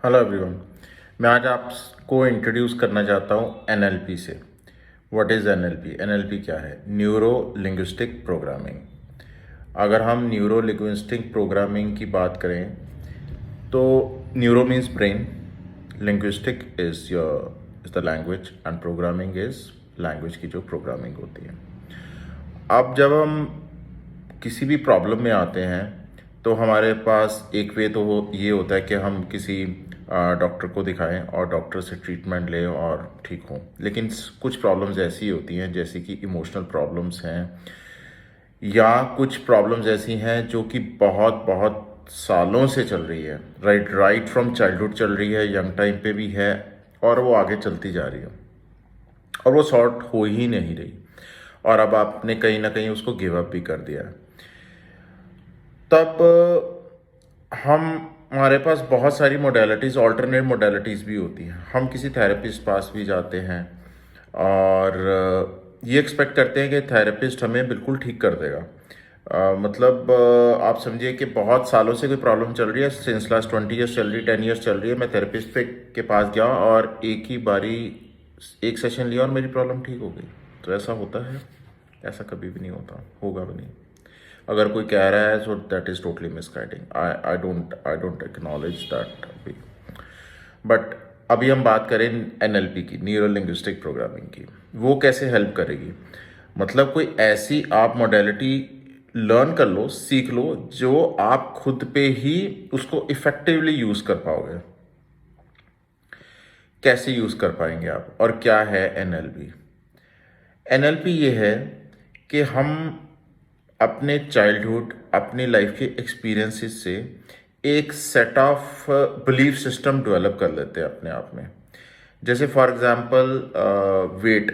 Hello everyone. मैं आज आपको इंट्रोड्यूस करना चाहता हूँ एनएलपी से। What is NLP? एनएलपी क्या है? Neuro linguistic programming. अगर हम न्यूरो लिंग्विस्टिक प्रोग्रामिंग की बात करें तो neuro means brain, linguistic is the language and programming is language की जो प्रोग्रामिंग होती है। अब जब हम किसी भी प्रॉब्लम में आते हैं तो हमारे पास एक वे तो ये होता है कि हम किसी डॉक्टर को दिखाएं और डॉक्टर से ट्रीटमेंट लें और ठीक हों। लेकिन कुछ प्रॉब्लम्स ऐसी होती हैं जैसे कि इमोशनल प्रॉब्लम्स हैं, या कुछ प्रॉब्लम्स ऐसी हैं जो कि बहुत बहुत सालों से चल रही है, राइट फ्रॉम चाइल्डहुड चल रही है, यंग टाइम पे भी है, और वो आगे चलती जा रही है और वो सॉर्ट हो ही नहीं रही, और अब आपने कहीं ना कहीं उसको गिव अप भी कर दिया है। तब हम हमारे पास बहुत सारी मोडेलिटीज़, ऑल्टरनेट मोडेलिटीज़ भी होती हैं। हम किसी थेरेपिस्ट पास भी जाते हैं और ये एक्सपेक्ट करते हैं कि थेरेपिस्ट हमें बिल्कुल ठीक कर देगा। मतलब आप समझिए कि बहुत सालों से कोई प्रॉब्लम चल रही है, सिंस लास्ट 20 ईयर्स चल रही है, 10 ईयर्स चल रही है। मैं थेरेपिस्ट के पास गया और एक ही बारी एक सेशन लिया और मेरी प्रॉब्लम ठीक हो गई। तो ऐसा होता है? ऐसा कभी भी नहीं होता, होगा भी नहीं। अगर कोई कह रहा है so that is totally misguiding. I don't acknowledge that भी। बट अभी हम बात करें एनएलपी की, न्यूरो लिंग्विस्टिक प्रोग्रामिंग की। वो कैसे हेल्प करेगी? मतलब कोई ऐसी आप मॉडलिटी लर्न कर लो, सीख लो, जो आप खुद पे ही उसको इफेक्टिवली यूज़ कर पाओगे। कैसे यूज़ कर पाएंगे आप, और क्या है एनएलपी? एनएलपी ये है कि हम अपने चाइल्डहुड, अपनी लाइफ के एक्सपीरियंसेस से एक set of belief system develop कर लेते हैं अपने आप में। जैसे फॉर एग्जांपल वेट।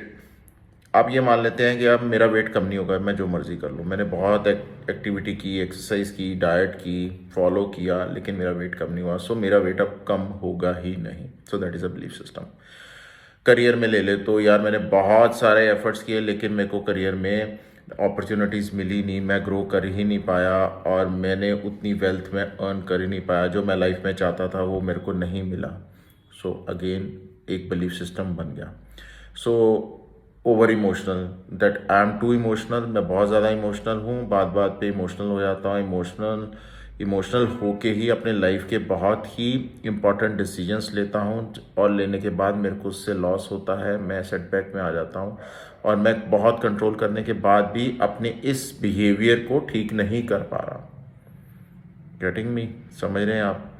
आप ये मान लेते हैं कि अब मेरा वेट कम नहीं होगा, मैं जो मर्ज़ी कर लूँ। मैंने बहुत एक्टिविटी की, एक्सरसाइज की, डाइट की, फॉलो किया, लेकिन मेरा वेट कम नहीं हुआ, सो मेरा वेट अब कम होगा ही नहीं। So that is a belief system. Career में ले ले तो यार मैंने बहुत सारे एफर्ट्स किए लेकिन मेरे को करियर में अपॉर्चुनिटीज़ मिली नहीं, मैं ग्रो कर ही नहीं पाया, और मैंने उतनी वेल्थ में अर्न कर ही नहीं पाया। जो मैं लाइफ में चाहता था वो मेरे को नहीं मिला। सो अगेन एक बिलीफ सिस्टम बन गया। So over emotional, that I am too emotional. मैं बहुत ज़्यादा इमोशनल हूँ, बात बात पे इमोशनल हो जाता हूँ। इमोशनल होके ही अपने लाइफ के बहुत ही इम्पॉर्टेंट डिसीजंस लेता हूँ, और लेने के बाद मेरे को उससे लॉस होता है, मैं सेटबैक में आ जाता हूँ, और मैं बहुत कंट्रोल करने के बाद भी अपने इस बिहेवियर को ठीक नहीं कर पा रहा। Getting me? समझ रहे हैं आप?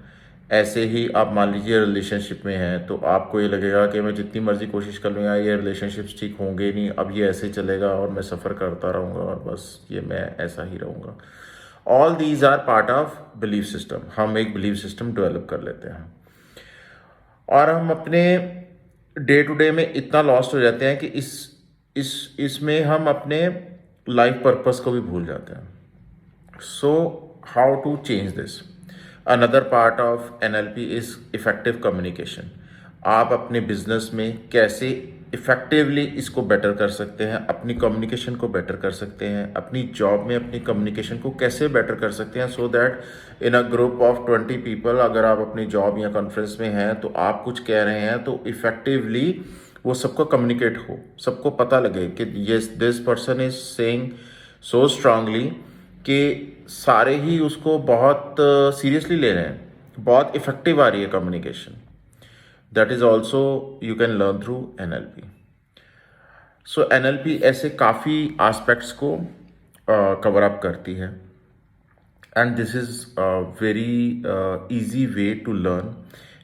ऐसे ही आप मान लीजिए रिलेशनशिप में हैं तो आपको ये लगेगा कि मैं जितनी मर्जी कोशिश कर लूँ यार ये रिलेशनशिप्स ठीक होंगे नहीं, अब ये ऐसे चलेगा और मैं सफ़र करता रहूँगा और बस ये मैं ऐसा ही रहूँगा। All these are part of belief system. हम एक बिलीफ सिस्टम डेवलप कर लेते हैं और हम अपने डे टू डे में इतना लॉस्ट हो जाते हैं कि इसमें हम अपने लाइफ पर्पस को भी भूल जाते हैं। So, how to change this? Another part of NLP is effective communication. आप अपने बिजनेस में कैसे इफेक्टिवली इसको बेटर कर सकते हैं, अपनी कम्युनिकेशन को बेटर कर सकते हैं, अपनी जॉब में अपनी कम्युनिकेशन को कैसे बेटर कर सकते हैं, so that in a group of 20 people, अगर आप अपनी जॉब या कॉन्फ्रेंस में हैं तो आप कुछ कह रहे हैं तो इफेक्टिवली वो सबको कम्युनिकेट हो, सबको पता लगे कि yes this person is saying so strongly कि सारे ही उसको बहुत सीरियसली ले रहे हैं, बहुत इफेक्टिव आ रही है communication. That is also you can learn through NLP. So NLP ऐसे काफ़ी आस्पेक्ट्स को कवर अप करती है, and this is very easy way to learn.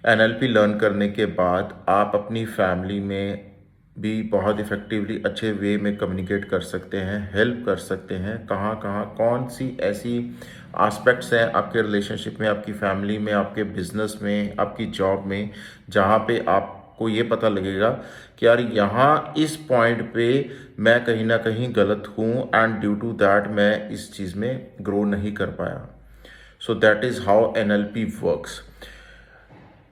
NLP learn करने के बाद आप अपनी फैमिली में भी बहुत इफ़ेक्टिवली अच्छे वे में कम्युनिकेट कर सकते हैं, हेल्प कर सकते हैं। कहाँ कहाँ कौन सी ऐसी आस्पेक्ट्स हैं आपके रिलेशनशिप में, आपकी फैमिली में, आपके बिजनेस में, आपकी जॉब में, जहाँ पे आपको ये पता लगेगा कि यार यहाँ इस पॉइंट पे मैं कहीं ना कहीं गलत हूँ, एंड ड्यू टू दैट मैं इस चीज़ में ग्रो नहीं कर पाया। So that is how NLP works.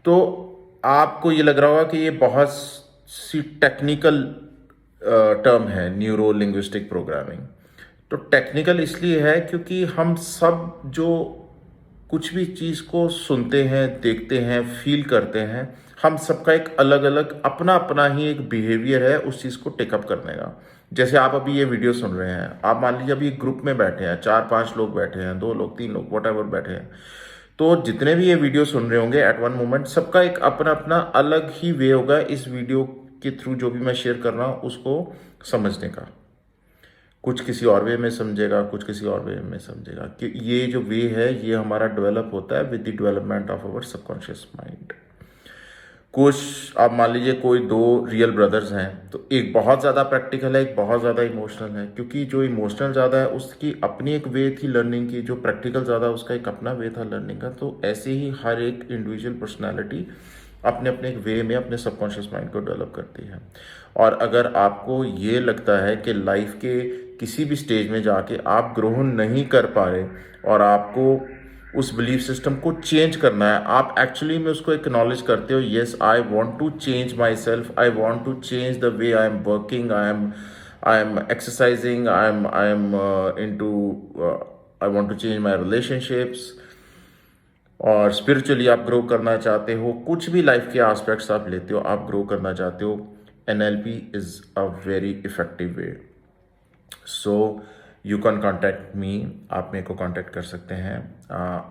तो आपको ये लग रहा होगा कि ये बहुत सी टेक्निकल टर्म है न्यूरो लिंग्विस्टिक प्रोग्रामिंग। तो टेक्निकल इसलिए है क्योंकि हम सब जो कुछ भी चीज़ को सुनते हैं, देखते हैं, फील करते हैं, हम सबका एक अलग अलग अपना अपना ही एक बिहेवियर है उस चीज़ को टेकअप करने का। जैसे आप अभी ये वीडियो सुन रहे हैं, आप मान लीजिए अभी ग्रुप में बैठे हैं, 4-5 लोग बैठे हैं, 2 लोग, 3 लोग, वट बैठे हैं, तो जितने भी ये वीडियो सुन रहे होंगे एट वन मोमेंट, सबका एक अपना अपना अलग ही वे होगा इस वीडियो के थ्रू जो भी मैं शेयर कर रहा हूँ उसको समझने का। कुछ किसी और वे में समझेगा, कुछ किसी और वे में समझेगा। कि ये जो वे है ये हमारा डेवलप होता है with the development of our subconscious mind. कुछ आप मान लीजिए कोई 2 रियल ब्रदर्स हैं, तो एक बहुत ज़्यादा प्रैक्टिकल है, एक बहुत ज़्यादा इमोशनल है, क्योंकि जो इमोशनल ज़्यादा है उसकी अपनी एक वे थी लर्निंग की, जो प्रैक्टिकल ज़्यादा उसका एक अपना वे था लर्निंग का। तो ऐसे ही हर एक इंडिविजुअल पर्सनैलिटी अपने अपने एक वे में अपने सबकॉन्शियस माइंड को डेवलप करती है। और अगर आपको ये लगता है कि लाइफ के किसी भी स्टेज में जाके आप ग्रो नहीं कर पा रहे और आपको उस बिलीफ सिस्टम को चेंज करना है, आप एक्चुअली में उसको एक्नॉलेज करते हो, yes I want to change myself, I want to change the way I am working, I am exercising, I am into, I want to change my relationships, और spiritually आप grow करना चाहते हो, कुछ भी life के aspects आप लेते हो, आप ग्रो करना चाहते हो, NLP is a very effective way. So you can contact me, आप मेरे को कॉन्टैक्ट कर सकते हैं।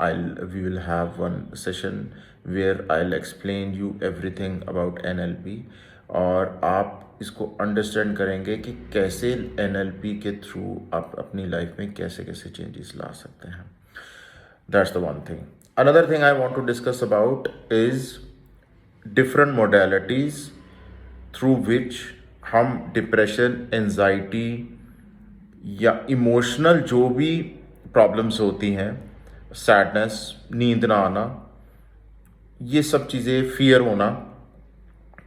I we will have one session where I will explain you everything about NLP, और आप इसको अंडरस्टैंड करेंगे कि कैसे NLP के थ्रू आप अपनी लाइफ में कैसे कैसे चेंजेस ला सकते हैं। That's the one thing. Another thing I want to discuss about is different modalities through which हम डिप्रेशन, एंजाइटी या इमोशनल जो भी प्रॉब्लम्स होती हैं, सैडनेस, नींद ना आना, ये सब चीज़ें, फियर होना,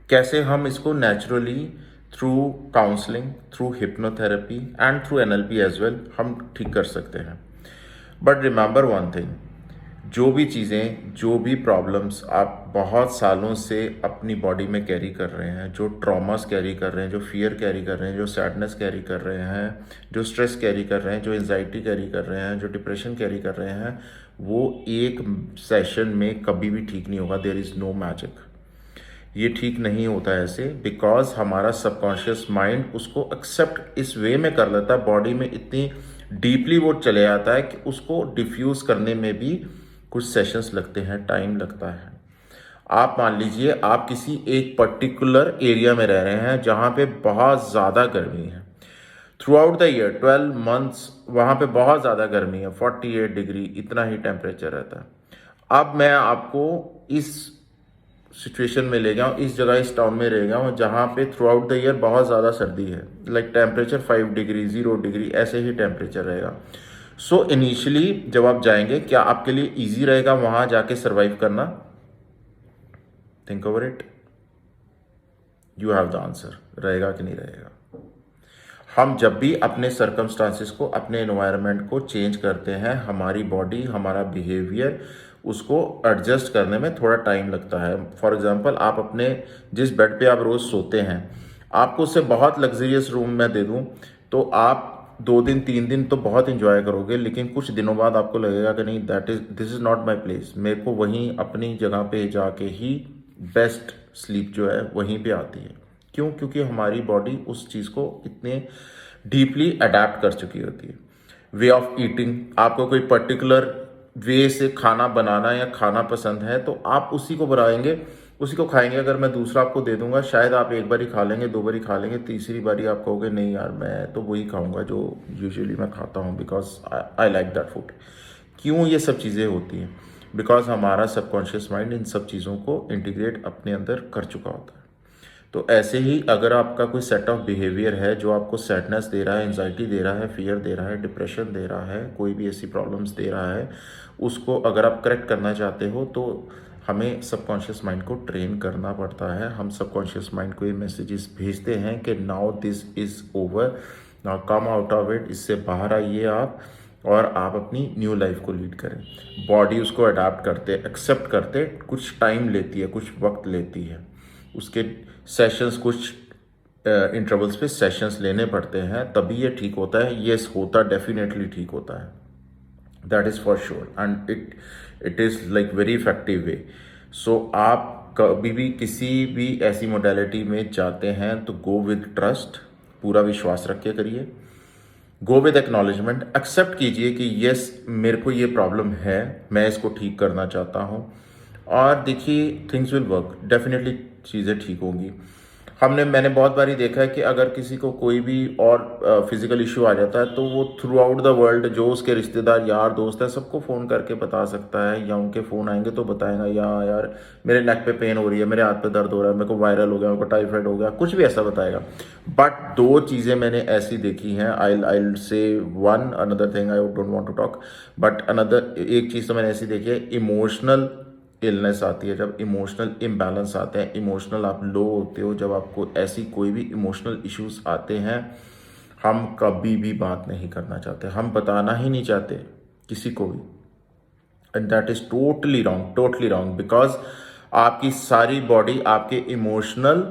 कैसे हम इसको naturally through counselling, through hypnotherapy and through NLP as well हम ठीक कर सकते हैं। बट रिमेंबर वन थिंग, जो भी चीज़ें, जो भी प्रॉब्लम्स आप बहुत सालों से अपनी बॉडी में कैरी कर रहे हैं, जो ट्रॉमास कैरी कर रहे हैं, जो फियर कैरी कर रहे हैं, जो सैडनेस कैरी कर रहे हैं, जो स्ट्रेस कैरी कर रहे हैं, जो एंजाइटी कैरी कर रहे हैं, जो डिप्रेशन कैरी कर रहे हैं, वो एक सेशन में कभी भी ठीक नहीं होगा। देयर इज़ नो मैजिक, ये ठीक नहीं होता है ऐसे, बिकॉज हमारा सबकॉन्शियस माइंड उसको एक्सेप्ट इस वे में कर लेता है, बॉडी में इतनी डीपली वो चले जाता है कि उसको डिफ्यूज़ करने में भी कुछ सेशंस लगते हैं, टाइम लगता है। आप मान लीजिए आप किसी एक पर्टिकुलर एरिया में रह रहे हैं जहाँ पे बहुत ज़्यादा गर्मी है, through out the year 12 months वहाँ पे बहुत ज़्यादा गर्मी है, 48 डिग्री इतना ही टेम्परेचर रहता है। अब मैं आपको इस सिचुएशन में ले गया हूँ, इस जगह, इस टाउन में रह गया हूँ जहाँ पे थ्रू आउट द ईयर बहुत ज़्यादा सर्दी है, लाइक टेम्परेचर 5 डिग्री, 0 डिग्री ऐसे ही टेम्परेचर रहेगा। सो इनिशियली जब आप जाएंगे, क्या आपके लिए ईजी रहेगा वहाँ जाके सर्वाइव करना? Think over it, you have the answer, रहेगा कि नहीं रहेगा। हम जब भी अपने सर्कमस्टांसिस को, अपने एनवायरनमेंट को चेंज करते हैं, हमारी बॉडी, हमारा बिहेवियर उसको एडजस्ट करने में थोड़ा टाइम लगता है। फॉर एग्जांपल, आप अपने जिस बेड पे आप रोज़ सोते हैं, आपको उससे बहुत लग्जरियस रूम में दे दूं तो आप 2 दिन 3 दिन तो बहुत इंजॉय करोगे, लेकिन कुछ दिनों बाद आपको लगेगा कि नहीं, this is not my place, मेरे को वहीं अपनी जगह पे जाके ही बेस्ट स्लीप जो है वहीं पे आती है। क्यों? क्योंकि हमारी बॉडी उस चीज़ को इतने डीपली अडेप्ट कर चुकी होती है। वे ऑफ ईटिंग, आपको कोई पर्टिकुलर वे से खाना बनाना या खाना पसंद है तो आप उसी को बनाएंगे, उसी को खाएंगे। अगर मैं दूसरा आपको दे दूंगा, शायद आप एक बार ही खा लेंगे, 2 बार ही खा लेंगे, तीसरी बारी आप कहोगे नहीं यार, मैं तो वही खाऊंगा जो यूजुअली मैं खाता हूँ, because I like that food. क्यों ये सब चीज़ें होती हैं? बिकॉज हमारा सबकॉन्शियस माइंड इन सब चीज़ों को इंटीग्रेट अपने अंदर कर चुका होता है। तो ऐसे ही अगर आपका कोई सेट ऑफ बिहेवियर है जो आपको सैडनेस दे रहा है, एंजाइटी दे रहा है, फियर दे रहा है, डिप्रेशन दे रहा है, कोई भी ऐसी प्रॉब्लम्स दे रहा है, उसको अगर आप करेक्ट करना चाहते हो तो हमें सबकॉन्शियस माइंड को ट्रेन करना पड़ता है। हम सबकॉन्शियस माइंड को ये मैसेजेस भेजते हैं कि now this is over, now come out of it, इससे बाहर आइए आप और आप अपनी न्यू लाइफ को लीड करें। बॉडी उसको अडाप्ट करते, एक्सेप्ट करते कुछ टाइम लेती है, कुछ वक्त लेती है, उसके सेशंस, कुछ इंटरवल्स पे सेशंस लेने पड़ते हैं, तभी ये ठीक होता है। ये होता डेफिनेटली ठीक होता है। That is for sure, and it is like very effective way. So आप कभी भी किसी भी ऐसी मोडेलिटी में जाते हैं तो गो विद ट्रस्ट, पूरा विश्वास रख के करिए। गो विद एक्नॉलेजमेंट, एक्सेप्ट कीजिए कि यस मेरे को ये प्रॉब्लम है, मैं इसको ठीक करना चाहता हूँ, और देखिए थिंग्स विल वर्क, डेफिनेटली चीज़ें ठीक होंगी। मैंने बहुत बारी देखा है कि अगर किसी को कोई भी और फिजिकल इशू आ जाता है तो वो थ्रू आउट द वर्ल्ड जो उसके रिश्तेदार यार दोस्त हैं सबको फ़ोन करके बता सकता है, या उनके फ़ोन आएंगे तो बताएगा या यार मेरे नेक पे पेन हो रही है, मेरे हाथ पे दर्द हो रहा है, मेरे को वायरल हो गया, मेरे को टाइफाइड हो गया, कुछ भी ऐसा बताएगा। बट दो चीज़ें मैंने ऐसी देखी हैं, I say one another thing, I don't want to talk, but another एक चीज़ तो मैंने ऐसी देखी है, इमोशनल इलनेस आती है, जब इमोशनल इम्बैलेंस आते हैं, इमोशनल आप लो होते हो, जब आपको ऐसी कोई भी इमोशनल इश्यूज आते हैं, हम कभी भी बात नहीं करना चाहते, हम बताना ही नहीं चाहते किसी को भी, and that is totally wrong because आपकी सारी बॉडी आपके इमोशनल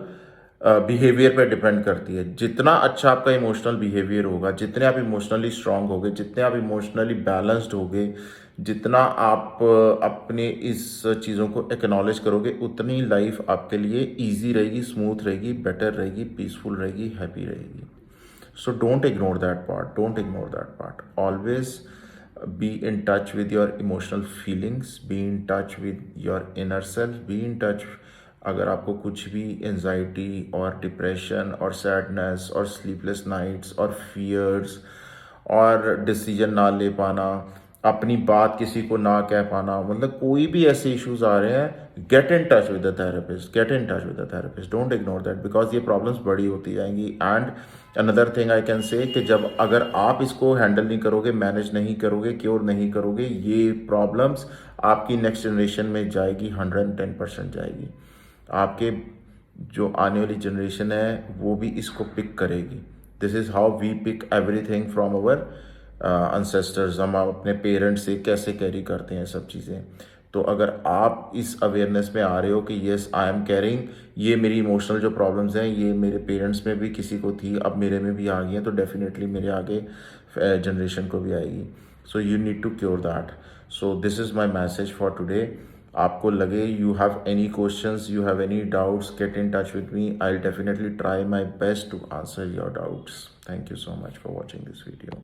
बिहेवियर पे डिपेंड करती है। जितना अच्छा आपका इमोशनल बिहेवियर होगा, जितने आप इमोशनली स्ट्रांग होगे, जितने आप इमोशनली बैलेंस्ड होगे, जितना आप अपने इस चीज़ों को एक्नॉलेज करोगे, उतनी लाइफ आपके लिए ईजी रहेगी, स्मूथ रहेगी, बेटर रहेगी, पीसफुल रहेगी, हैप्पी रहेगी। So don't ignore that part. Don't ignore that part. Always be in touch with your emotional feelings. Be in touch with your inner self. Be in touch. अगर आपको कुछ भी anxiety और depression और sadness और sleepless nights और fears और decision ना ले पाना, अपनी बात किसी को ना कह पाना, मतलब कोई भी ऐसे इश्यूज आ रहे हैं, gate in touch with the therapist, gate in touch with the therapist, don't ignore that, because ये प्रॉब्लम्स बड़ी होती जाएंगी। And another thing I can say कि जब अगर आप इसको हैंडल नहीं करोगे, मैनेज नहीं करोगे, क्योर नहीं करोगे, ये प्रॉब्लम्स आपकी नेक्स्ट जनरेशन में जाएगी, 110% जाएगी। आपके जो आने वाली जनरेशन है वो भी इसको पिक करेगी। This is how we pick everything from our ancestors. हम अपने पेरेंट्स से कैसे कैरी करते हैं सब चीज़ें। तो अगर आप इस अवेयरनेस में आ रहे हो कि येस आई एम कैरिंग, ये मेरी इमोशनल जो प्रॉब्लम्स हैं ये मेरे पेरेंट्स में भी किसी को थी, अब मेरे में भी आ गई हैं, तो डेफिनेटली मेरे आगे जनरेशन को भी आएगी। So you need to cure that. So this is my message for today. आपको लगे you have any questions, you have any doubts, get in touch with me, I will definitely try my best to answer your doubts. Thank you so much for watching this video.